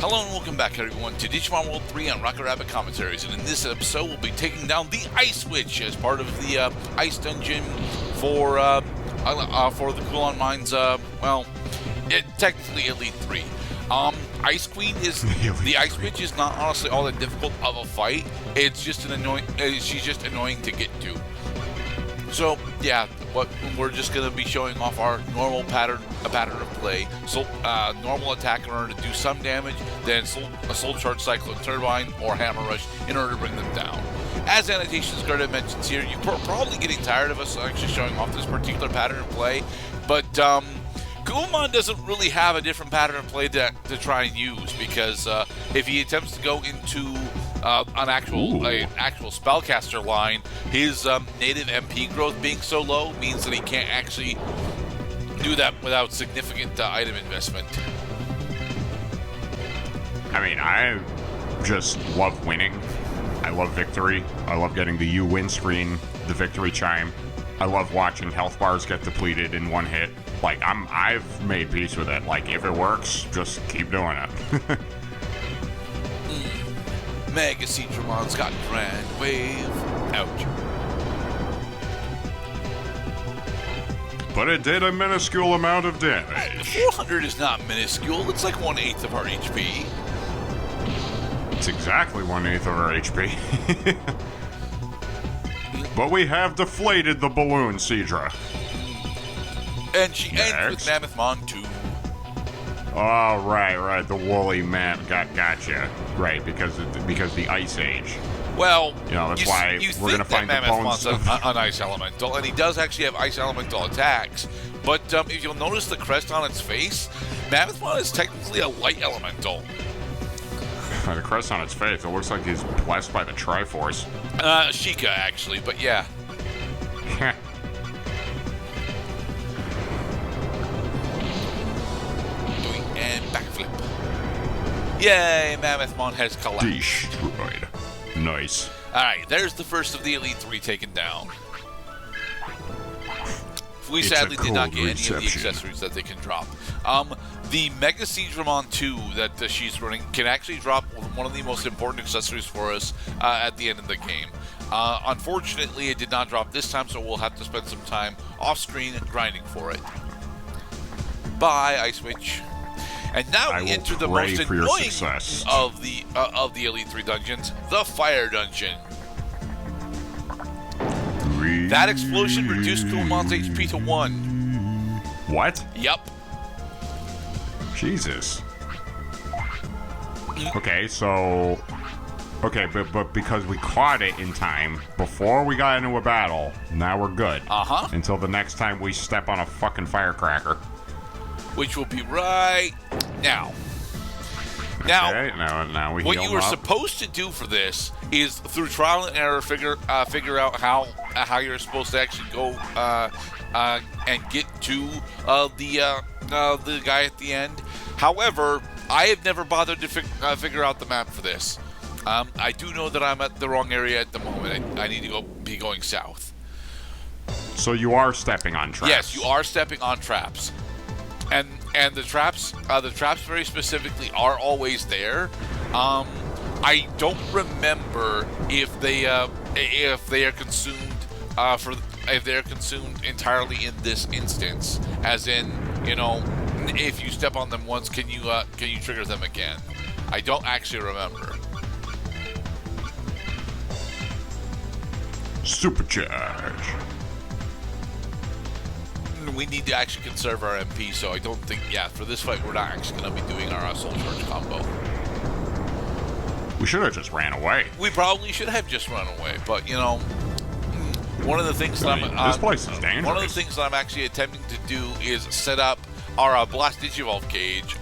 Hello and welcome back, everyone, to Digimon World 3 on Rocket Rabbit Commentaries. And in this episode, we'll be taking down the Ice Witch as part of the Ice Dungeon for the Kulon Mines. Technically Elite 3. Ice Queen is the Ice Witch is not honestly all that difficult of a fight. It's just an annoying. She's just annoying to get to. So yeah, we're just gonna be showing off our normal pattern of play. So normal attack in order to do some damage, then Soul Charge, Cyclone Turbine, or Hammer Rush in order to bring them down. As annotations Gerda mentions here, you're probably getting tired of us actually showing off this particular pattern of play, but Gulmon doesn't really have a different pattern of play to try and use, because if he attempts to go into an actual spellcaster line, his native MP growth being so low means that he can't actually do that without significant item investment. I mean, I just love winning. I love victory. I love getting the you win screen, the victory chime. I love watching health bars get depleted in one hit. Like, I've made peace with it. Like, if it works, just keep doing it. Mega Seedramon's got Grand Wave. Ouch. But it did a minuscule amount of damage. 400 is not minuscule. It's like 1/8 of our HP. It's exactly 1/8 of our HP. But we have deflated the balloon, Seedra. And she ends with Mammothmon 2. Oh, right. The woolly man gotcha. Right, because the Ice Age. Well, that's why we're going to find the bones. An Ice Elemental, and he does actually have Ice Elemental attacks. But if you'll notice the crest on its face, Mammothmon is technically a Light Elemental. The crest on its face, it looks like he's blessed by the Triforce. Sheikah, actually, but yeah. And backflip. Yay, Mammothmon has collapsed. Destroyed. Nice. Alright, there's the first of the Elite 3 taken down. We sadly did not get any of the accessories that they can drop. The Mega Seedramon 2 that she's running can actually drop one of the most important accessories for us at the end of the game. Unfortunately, it did not drop this time, so we'll have to spend some time off-screen grinding for it. Bye, Ice Witch. And now we enter the most annoying of the Elite 3 dungeons, the Fire Dungeon. That explosion reduced Kulmon's HP to 1. What? Yep. Jesus. Okay, but because we caught it in time before we got into a battle, now we're good. Until the next time we step on a fucking firecracker. Which will be right now. Now we what you were supposed to do for this is, through trial and error, figure out how you're supposed to actually go and get to the guy at the end. However, I have never bothered to figure out the map for this. I do know that I'm at the wrong area at the moment. I need to be going south. So you are stepping on traps. Yes, you are stepping on traps. And the traps very specifically are always there. I don't remember if they are consumed if they're consumed entirely in this instance. As in, if you step on them once, can you trigger them again? I don't actually remember. Supercharge. We need to actually conserve our MP, so I don't think, for this fight, we're not actually going to be doing our Soul Charge combo. We should have just ran away. We probably should have just run away, but, one of the things that this place is dangerous. One of the things that I'm actually attempting to do is set up our Blast Digivolve gauge,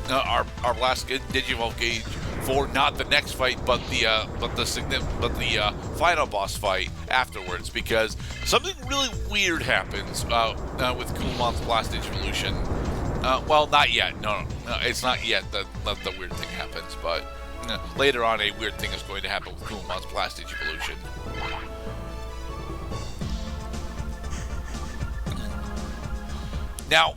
our Blast Digivolve gauge for not the next fight, but the final boss fight afterwards, because something really weird happens with Kulon's Blast Digivolution. Well, not yet. No, it's not yet that the weird thing happens, but later on, a weird thing is going to happen with Kulon's Blast Digivolution. Now,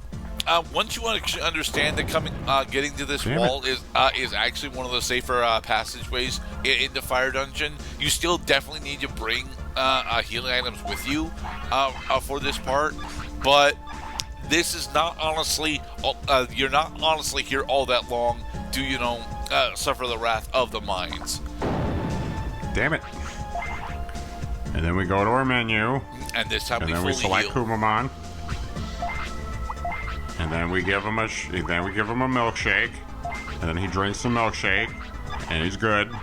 once you understand that getting to this wall is actually one of the safer passageways into Fire Dungeon, you still definitely need to bring healing items with you for this part. But this is not honestly, you're not honestly here all that long to, suffer the wrath of the mines. Damn it. And then we go to our menu. And this time we select Kumamon. And then we give him a milkshake. And then he drinks the milkshake. And he's good.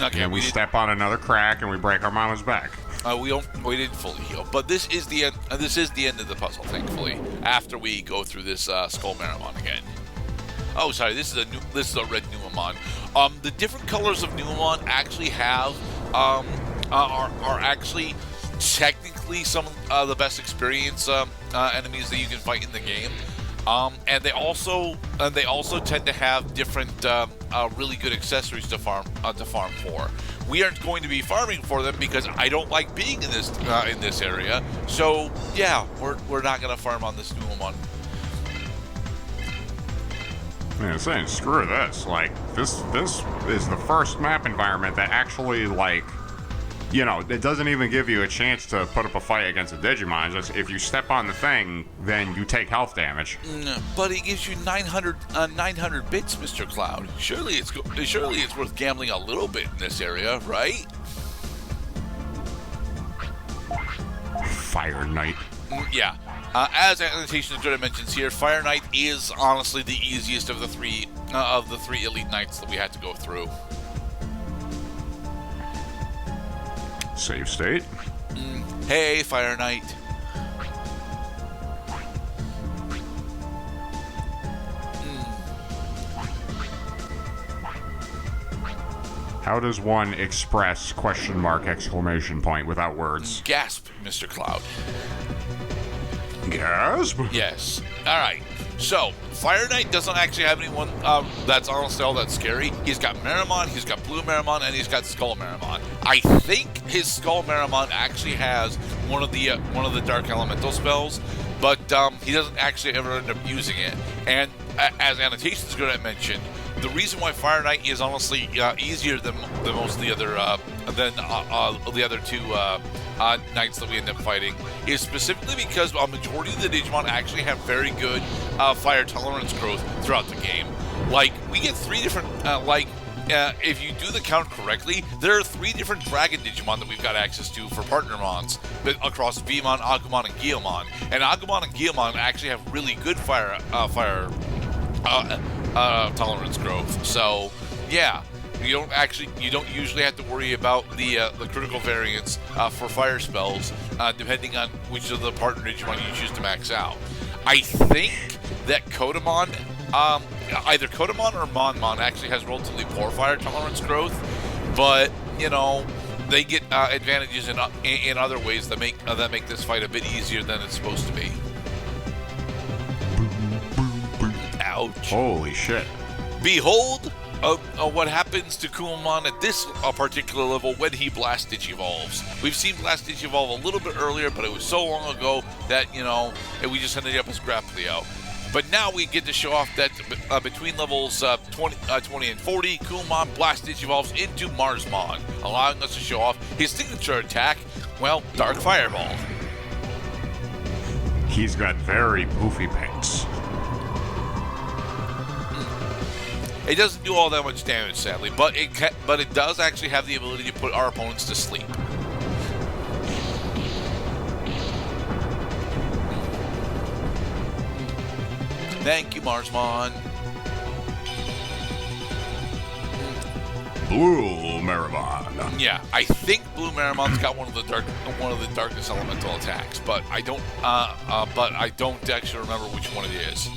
Okay, and we step on another crack and we break our mama's back. We didn't fully heal, but this is the end. This is the end of the puzzle, thankfully. After we go through this Skull Maramon again. Oh, sorry. This is a red Numamon. The different colors of Numamon actually have are actually technically some of the best experience enemies that you can fight in the game. And they also tend to have different really good accessories to farm for. We aren't going to be farming for them because I don't like being in this area. So yeah, we're not going to farm on this Numamon. Man, saying screw this. Like this is the first map environment that actually it doesn't even give you a chance to put up a fight against a Digimon. Just if you step on the thing, then you take health damage. But it gives you 900 bits, Mr. Cloud. Surely it's worth gambling a little bit in this area, right? Fire Knight. Yeah. As Annotation Jordan mentions here, Fire Knight is honestly the easiest of the three elite knights that we had to go through. Save state. Hey, Fire Knight. How does one express ? Exclamation point without words? Gasp, Mr. Cloud. Gasp? Yes. All right. So, Fire Knight doesn't actually have anyone that's honestly all that scary. He's got Maramon, he's got Blue Maramon, and he's got Skull Maramon. I think his Skull Maramon actually has one of the Dark Elemental spells, but he doesn't actually ever end up using it. And as Annotation's going to mention, the reason why Fire Knight is honestly easier than most of the other two knights that we end up fighting is specifically because a majority of the Digimon actually have very good fire tolerance growth throughout the game. Like, we get 3 different, if you do the count correctly, there are 3 different Dragon Digimon that we've got access to for partner mons across Vmon, Agumon, and Gyomon. And Agumon and Gyomon actually have really good fire tolerance growth. So, yeah. You don't usually have to worry about the critical variance for fire spells, depending on which of the partner Digimon you choose to max out. I think that Kotamon, either Kotamon or Monmon actually has relatively poor fire tolerance growth, but they get advantages in other ways that make this fight a bit easier than it's supposed to be. Ouch! Holy shit! Behold. What happens to Kumamon at this particular level when he Blast Digivolves. We've seen Blast Digivolve a little bit earlier, but it was so long ago that, we just ended up as Grapplio. But now we get to show off that between levels 20 and 40, Kumamon Blast Digivolves into Marsmon, allowing us to show off his signature attack, Dark Fireball. He's got very poofy pinks. It doesn't do all that much damage, sadly, but it does actually have the ability to put our opponents to sleep. Thank you, Marsmon. Blue Maramon. Yeah, I think Blue Maramon's got one of the darkness elemental attacks, but I don't actually remember which one it is.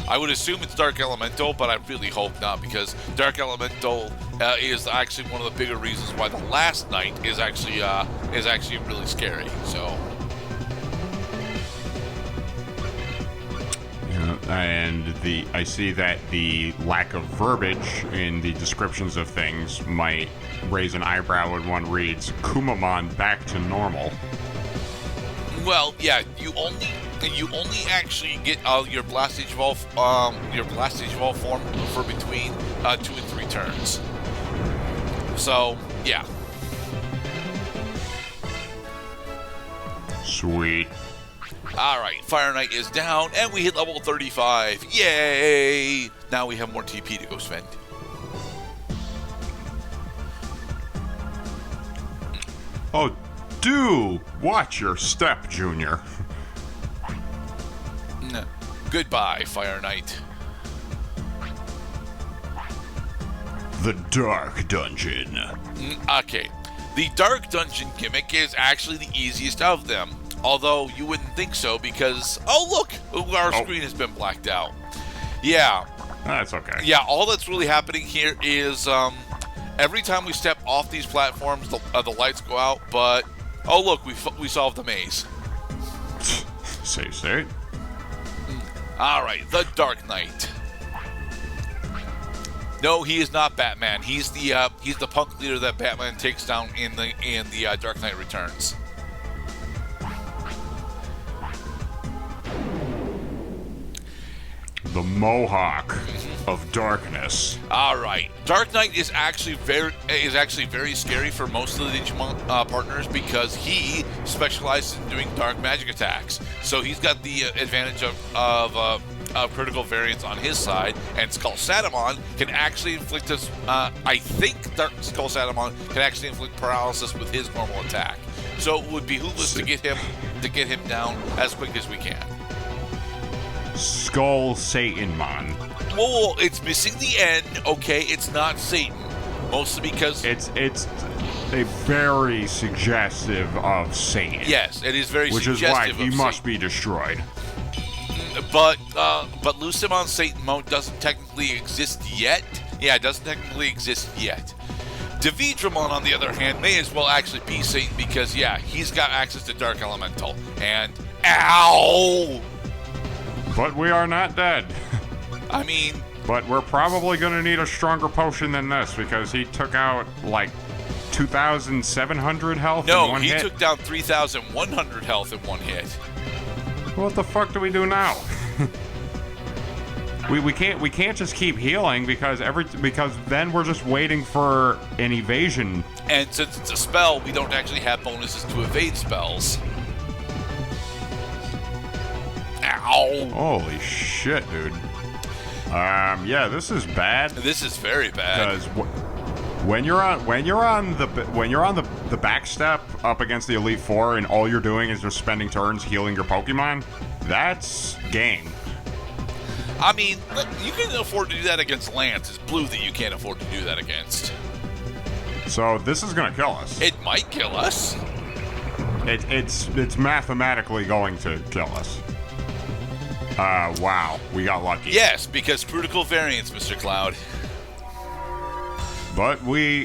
I would assume it's Dark Elemental, but I really hope not, because Dark Elemental is actually one of the bigger reasons why the last night is actually really scary. So, and I see that the lack of verbiage in the descriptions of things might raise an eyebrow when one reads Kumamon back to normal. Well, yeah, And you only actually get your Blast Stage Evolve form for between 2 and 3 turns. So yeah. Sweet. Alright, Fire Knight is down, and we hit level 35. Yay! Now we have more TP to go spend. Oh, do watch your step, Junior. Goodbye, Fire Knight. The Dark Dungeon. Okay. The Dark Dungeon gimmick is actually the easiest of them. Although you wouldn't think so because, oh look, our screen has been blacked out. Yeah. That's okay. Yeah, all that's really happening here is every time we step off these platforms, the lights go out, but, oh look, we solved the maze. Safe state. Alright, the Dark Knight. No, he is not Batman. He's the punk leader that Batman takes down in the Dark Knight Returns. The Mohawk of Darkness. All right, Dark Knight is actually very scary for most of the Digimon partners because he specializes in doing dark magic attacks. So he's got the advantage of critical variance on his side, and Skull Satamon can actually inflict us. I think Skull Satamon can actually inflict paralysis with his normal attack. So it would behoove us to get him down as quick as we can. Skull Satanmon. Whoa, it's missing the N. Okay, it's not Satan, mostly because it's a very suggestive of Satan. Yes, it is very which suggestive. Which is why he must Satan. be destroyed. But Lucimon Satan mode doesn't technically exist yet. Yeah, it doesn't technically exist yet. Davidramon, on the other hand, may as well actually be Satan because, yeah, he's got access to Dark Elemental. And, ow! But we are not dead. I mean... But we're probably going to need a stronger potion than this because he took out, like, 2,700 health in one hit. No, he took down 3,100 health in one hit. What the fuck do we do now? we can't just keep healing because then we're just waiting for an evasion. And since it's a spell, we don't actually have bonuses to evade spells. Ow! Holy shit, dude. Yeah, this is bad. This is very bad. Because when you're on the back step up against the Elite Four and all you're doing is just spending turns healing your Pokemon, that's game. I mean, you can afford to do that against Lance. It's Blue that you can't afford to do that against. So this is gonna kill us. It might kill us. It's mathematically going to kill us. Wow, we got lucky. Yes, because critical variance, Mr. Cloud. But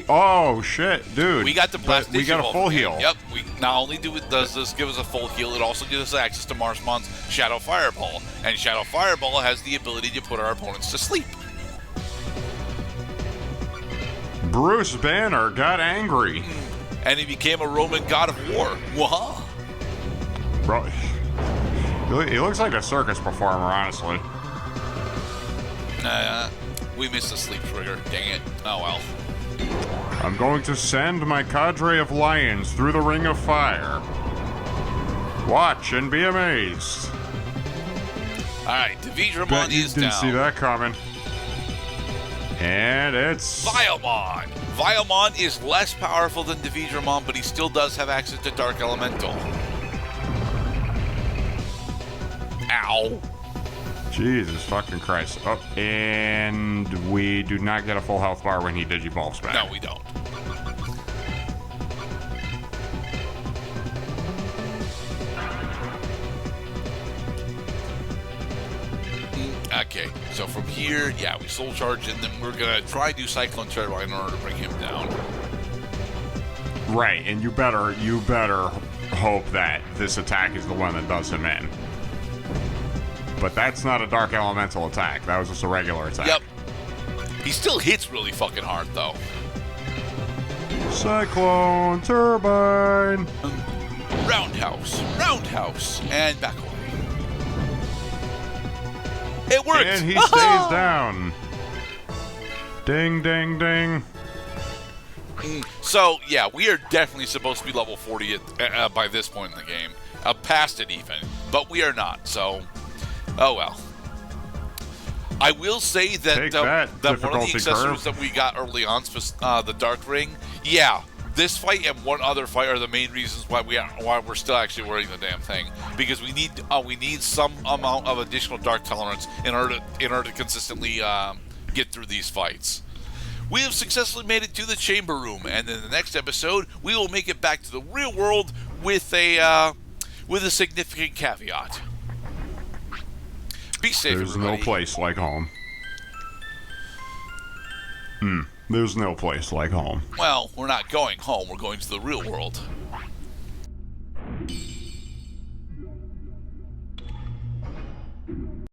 oh shit, dude. We got the blast. We got a full heal. Yep. We not only does this give us a full heal, it also gives us access to Marsmon's Shadow Fireball, and Shadow Fireball has the ability to put our opponents to sleep. Bruce Banner got angry, and he became a Roman god of war. Waha. Bro, he looks like a circus performer, honestly. We missed the sleep trigger. Dang it. Oh well. I'm going to send my cadre of lions through the ring of fire. Watch and be amazed. Alright, Davidramon is down. Didn't see that coming. And it's... Vilemon! Vilemon is less powerful than Davidramon, but he still does have access to Dark Elemental. Ow! Jesus fucking Christ. Oh, and we do not get a full health bar when he digivolves back. No, we don't. Okay, so from here, yeah, we soul charge, and then we're gonna try to do Cyclone Turbine in order to bring him down. Right, and you better hope that this attack is the one that does him in. But that's not a Dark Elemental attack. That was just a regular attack. Yep. He still hits really fucking hard, though. Cyclone Turbine. Roundhouse, and back away. It worked! And he stays down. Ding, ding, ding. So, yeah, we are definitely supposed to be level 40 by this point in the game. Past it even. But we are not, so... Oh, well. I will say that, that one of the accessories that we got early on, the Dark Ring, yeah, this fight and one other fight are the main reasons why we're still actually wearing the damn thing, because we need some amount of additional dark tolerance in order to consistently get through these fights. We have successfully made it to the chamber room, and in the next episode, we will make it back to the real world with a significant caveat. Be safe, There's everybody. no place like home. There's no place like home. Well, we're not going home. We're going to the real world.